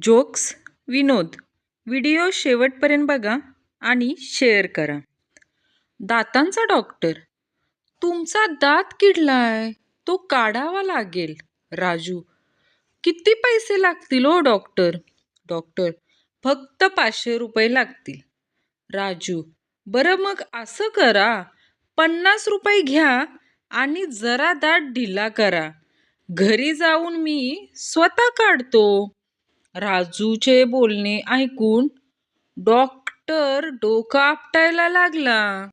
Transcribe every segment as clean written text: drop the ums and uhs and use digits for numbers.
Jokes, विनोद. Video शेवटपर्यंत बघा आणि शेअर करा. दातांचा डॉक्टर. तुमचा दात किडलाय, तो काढावा लागेल. राजू. किती पैसे लागतील हो डॉक्टर? डॉक्टर. फक्त 500 रुपये लागतील. राजू. बरं मग असं करा, 50 रुपये घ्या आणि जरा दात ढिला करा. घरी जाऊन मी स्वतः काढतो. राजूचे बोलणे ऐकून डॉक्टर डोकं आपटायला लागला.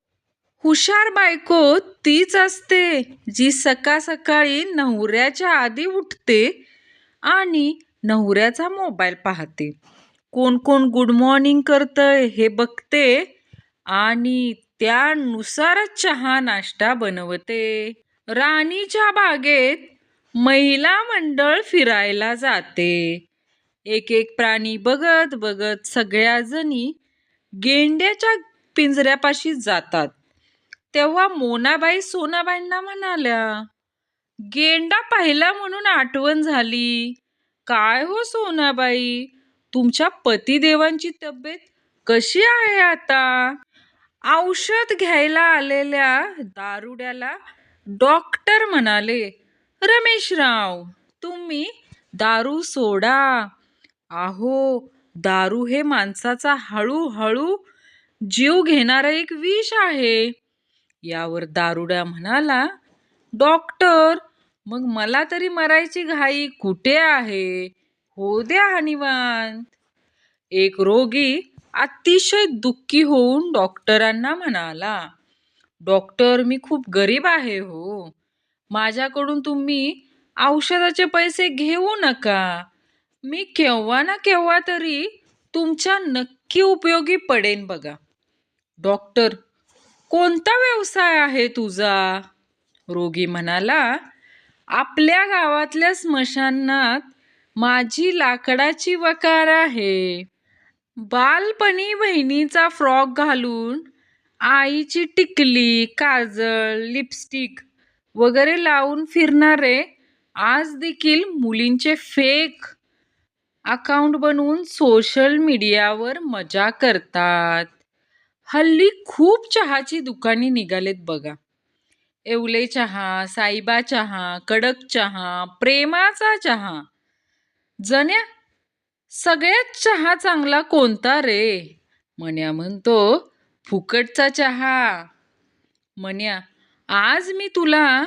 हुशार बायको तीच असते जी सकाळ सकाळी नवऱ्याच्या आधी उठते आणि नवऱ्याचा मोबाईल पाहते. कोण कोण गुड मॉर्निंग करतंय हे बघते आणि त्यानुसारच चहा नाश्ता बनवते. राणीच्या बागेत महिला मंडळ फिरायला जाते. एक एक प्राणी बघत बघत सगळ्या जणी गेंड्याच्या पिंजऱ्यापाशी जातात. तेव्हा मोनाबाई सोनाबाईंना म्हणाल्या, गेंडा पाहिला म्हणून आठवण झाली. काय हो सोनाबाई, तुमच्या पतिदेवांची तब्येत कशी आहे आता? औषध घ्यायला आलेल्या दारुड्याला डॉक्टर म्हणाले, रमेशराव, तुम्ही दारू सोडा. अहो, दारू हे माणसाचा हळूहळू जीव घेणारं एक विष आहे. यावर दारुडा म्हणाला, डॉक्टर, मग मला तरी मरायची घाई कुठे आहे? हो द्या हा निवांत. एक रोगी अतिशय दुःखी होऊन डॉक्टरांना म्हणाला, डॉक्टर, मी खूप गरीब आहे हो. माझ्याकडून तुम्ही औषधाचे पैसे घेऊ नका. मी केव्हा ना केव्हा तरी तुमच्या नक्की उपयोगी पडेन बघा. डॉक्टर, कोणता व्यवसाय आहे तुझा? रोगी म्हणाला, आपल्या गावातल्या स्मशानात माझी लाकडाची वकार आहे. बालपणी बहिणीचा फ्रॉक घालून आईची टिकली, काजळ, लिपस्टिक वगैरे लावून फिरणारे आज देखील मुलींचे फेक अकाउंट बनवून सोशल मीडियावर मजा करतात. हल्ली खूप चहाची दुकाने निघालेत बघा. येवले चहा, साईबा चहा, कडक चहा, प्रेमाचा चहा. जण्या, सगळ्यात चहा चांगला कोणता रे? मन्या म्हणतो, फुकटचा चहा. मन्या, आज मी तुला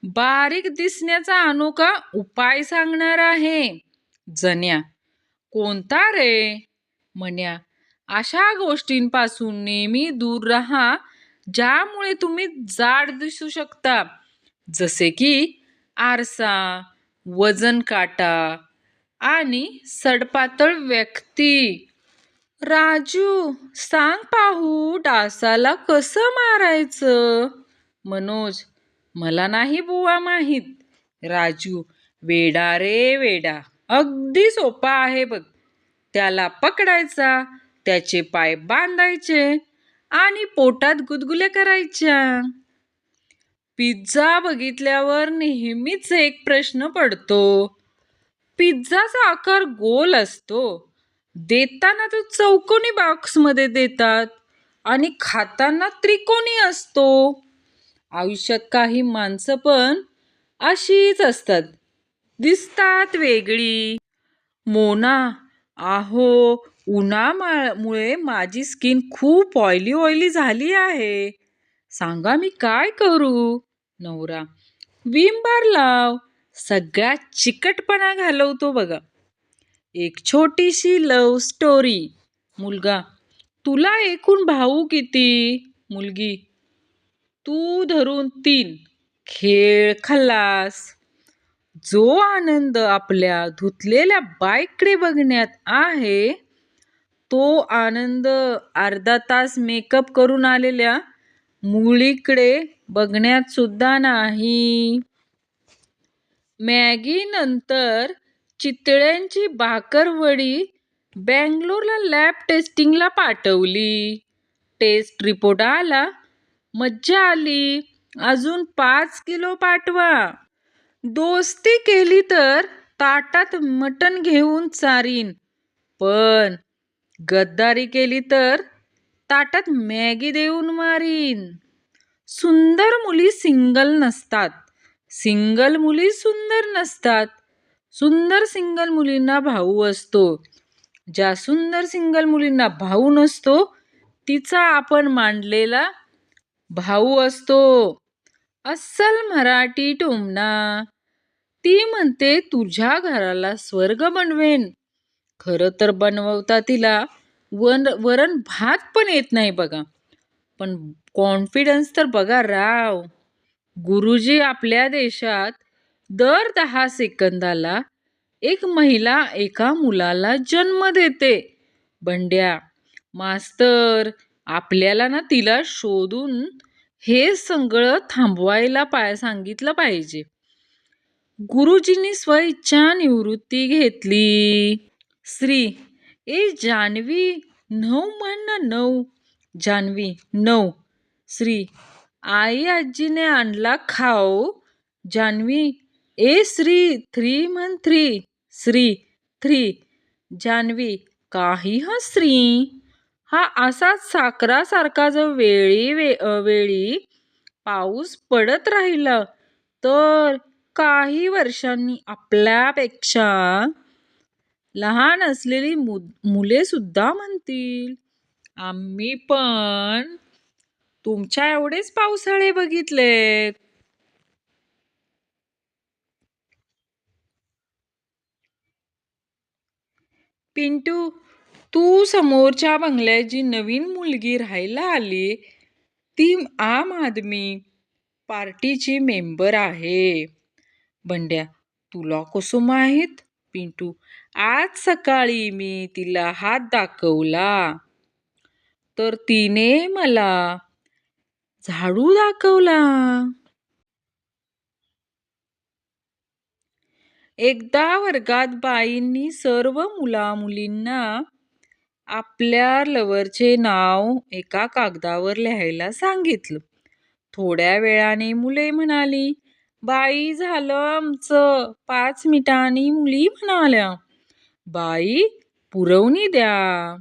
बारीक दिसण्याचा अनोखा उपाय सांगणार आहे. जण्या, कोणता रे? मन्या, अशा गोष्टींपासून नेहमी दूर राहा ज्यामुळे तुम्ही जाड दिसू शकता, जसे की आरसा, वजन काटा आणि सडपातळ व्यक्ती. राजू, सांग पाहू, डासाला कसं मारायचं? मनोज, मला नाही बुवा माहीत. राजू, वेडा रे वेडा, अगदी सोपा आहे बघ. त्याला पकडायचा, त्याचे पाय बांधायचे आणि पोटात गुदगुल्या करायच्या. पिझ्झा बघितल्यावर नेहमीच एक प्रश्न पडतो. पिझ्झाचा आकार गोल असतो. देताना तो चौकोनी बॉक्समध्ये देतात आणि खाताना त्रिकोणी असतो. आयुष्यात काही माणसं पण अशीच असतात, दिसतात वेगळी. मोना, अहो, उन्हामुळे माझी स्किन खूप ऑइली झाली आहे. सांगा मी काय करू? नवरा, विम बार लाव, सगळ्यात चिकटपणा घालवतो बघा. एक छोटीशी लव्ह स्टोरी. मुलगा, तुला एकूण भाऊ किती? मुलगी, तू धरून 3. खेळ खल्लास. जो आनंद आपल्या धुतलेल्या बाईककडे बघण्यात आहे, तो आनंद अर्धा तास मेकअप करून आलेल्या मुलीकडे बघण्यात सुद्धा नाही. मॅगी नंतर चितळ्यांची भाकरवडी बँगलोरला लॅब टेस्टिंगला पाठवली. टेस्ट रिपोर्ट आला, मज्जा आली, अजून 5 किलो पाठवा. दोस्ती केली तर ताटात मटण घेऊन चारीन, पण गद्दारी केली तर ताटात मॅगी देऊन मारीन. सुंदर मुली सिंगल नसतात, सिंगल मुली सुंदर नसतात. सुंदर सिंगल मुलींना भाऊ असतो. ज्या सुंदर सिंगल मुलींना भाऊ नसतो तिचा आपण मांडलेला भाऊ असतो. अस्सल मराठी टोमणा. ती म्हणते तुझ्या घराला स्वर्ग बनवेन. खरं तर बनवता तिला वरण भात पण येत नाही बघा. पण कॉन्फिडन्स तर बघा राव. गुरुजी आपल्या देशात दर 10 सेकंदाला एक महिला एका मुलाला जन्म देते. बंड्या, मास्तर आपल्याला ना तिला शोधून हे सगळं थांबवायला सांगितलं पाहिजे. गुरुजींनी स्वइच्छा निवृत्ती घेतली. श्री, ए जान्हवी, 9 म्हण ना 9. जान्हवी 9. श्री, आई आजीने आणला खाऊ. जान्हवी, ए श्री 3 म्हण 3. श्री 3. जान्हवी, काही हा श्री. हा असाच साखरासारखा जर वेळी पाऊस पडत राहिला तर काही वर्षांनी आपल्यापेक्षा लहान असलेली मुले सुद्धा म्हणतील, आम्ही पण तुमच्या एवढेच पावसाळे बघितलेत. पिंटू, तू समोरच्या बंगल्यात जी नवीन मुलगी राहायला आली ती आम आदमी पार्टीची मेंबर आहे. बंड्या, तुला कसं माहीत? पिंटू, आज सकाळी मी तिला हात दाखवला तर तिने मला झाडू दाखवला. एकदा वर्गात बाईंनी सर्व मुलींना आपल्या लव्हरचे नाव एका कागदावर लिहायला सांगितलं. थोड्या वेळाने मुले म्हणाली, बाई झालं आमचं. 5 मिनिटांनी मुली म्हणाल्या, बाई पुरवणी द्या.